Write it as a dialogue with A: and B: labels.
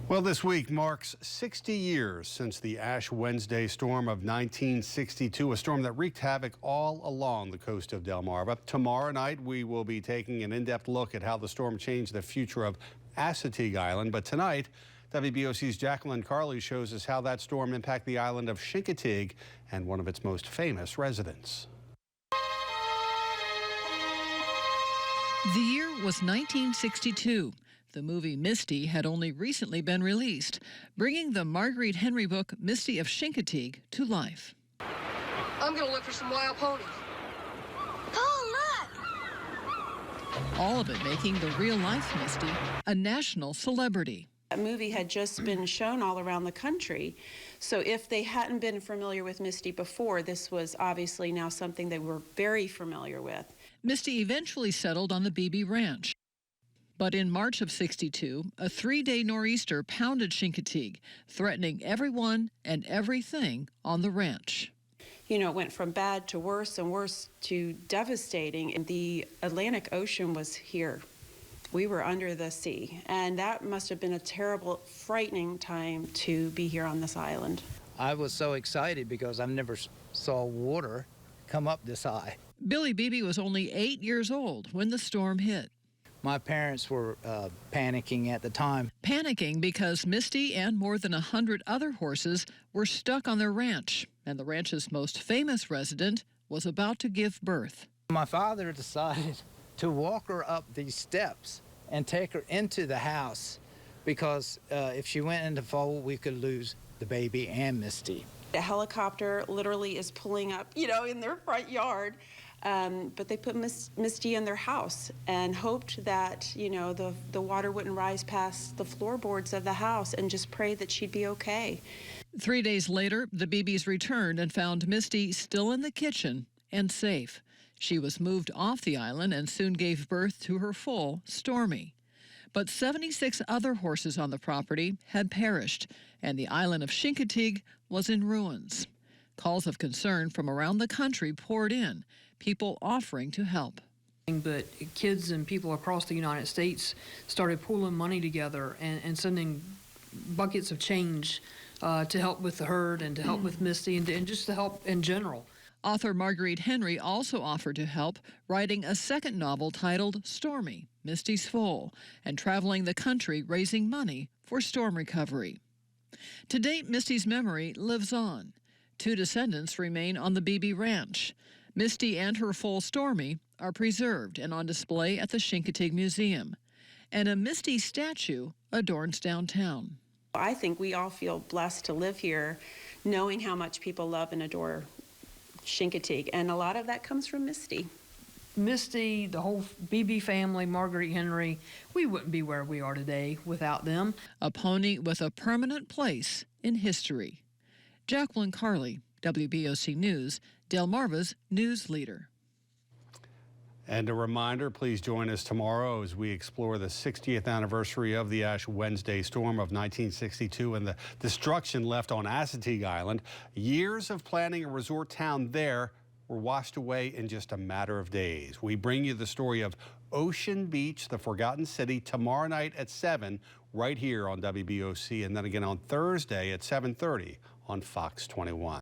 A: Well, this week marks 60 years since the Ash Wednesday storm of 1962, a storm that wreaked havoc all along the coast of Delmarva. Tomorrow night, we will be taking an in-depth look at how the storm changed the future of Assateague Island. But tonight, WBOC's Jacqueline Carley shows us how that storm impacted the island of Chincoteague and one of its most famous residents.
B: The year was 1962. The movie Misty had only recently been released, bringing the Marguerite Henry book Misty of Chincoteague to life.
C: I'm going to look for some wild ponies.
D: Oh, look!
B: All of it making the real-life Misty a national celebrity.
E: That movie had just been shown all around the country, so if they hadn't been familiar with Misty before, this was obviously now something they were very familiar with.
B: Misty eventually settled on the Beebe Ranch. But in March of '62, a 3-day nor'easter pounded Chincoteague, threatening everyone and everything on the ranch.
E: You know, it went from bad to worse and worse to devastating. And the Atlantic Ocean was here. We were under the sea, and that must have been a terrible, frightening time to be here on this island.
F: I was so excited because I've never saw water come up this high.
B: Billy Beebe was only 8 years old when the storm hit.
F: My parents were panicking at the time.
B: Panicking because Misty and more than 100 other horses were stuck on their ranch, and the ranch's most famous resident was about to give birth.
F: My father decided to walk her up these steps and take her into the house because if she went into foal, we could lose the baby and Misty.
E: The helicopter literally is pulling up, you know, in their front yard. But they put Misty in their house and hoped that, you know, the water wouldn't rise past the floorboards of the house, and just prayed that she'd be okay.
B: 3 days later, the Beebes returned and found Misty still in the kitchen and safe. She was moved off the island and soon gave birth to her foal, Stormy. But 76 other horses on the property had perished, and the island of Chincoteague was in ruins. Calls of concern from around the country poured in, people offering to help.
C: But kids and people across the United States started pooling money together and sending buckets of change to help with the herd and to help with Misty and just to help in general.
B: Author Marguerite Henry also offered to help, writing a second novel titled Stormy, Misty's Foal, and traveling the country raising money for storm recovery. To date, Misty's memory lives on. 2 descendants remain on the Beebe Ranch. Misty and her foal Stormy are preserved and on display at the Chincoteague Museum. And a Misty statue adorns downtown.
E: I think we all feel blessed to live here, knowing how much people love and adore Chincoteague, and a lot of that comes from Misty.
C: Misty, the whole Beebe family, Marguerite Henry, we wouldn't be where we are today without them.
B: A pony with a permanent place in history. Jacqueline Carley, WBOC News, Delmarva's news leader.
A: And a reminder, please join us tomorrow as we explore the 60th anniversary of the Ash Wednesday storm of 1962 and the destruction left on Assateague Island. Years of planning a resort town there were washed away in just a matter of days. We bring you the story of Ocean Beach, the Forgotten City, tomorrow night at 7, right here on WBOC, and then again on Thursday at 7:30 on Fox 21.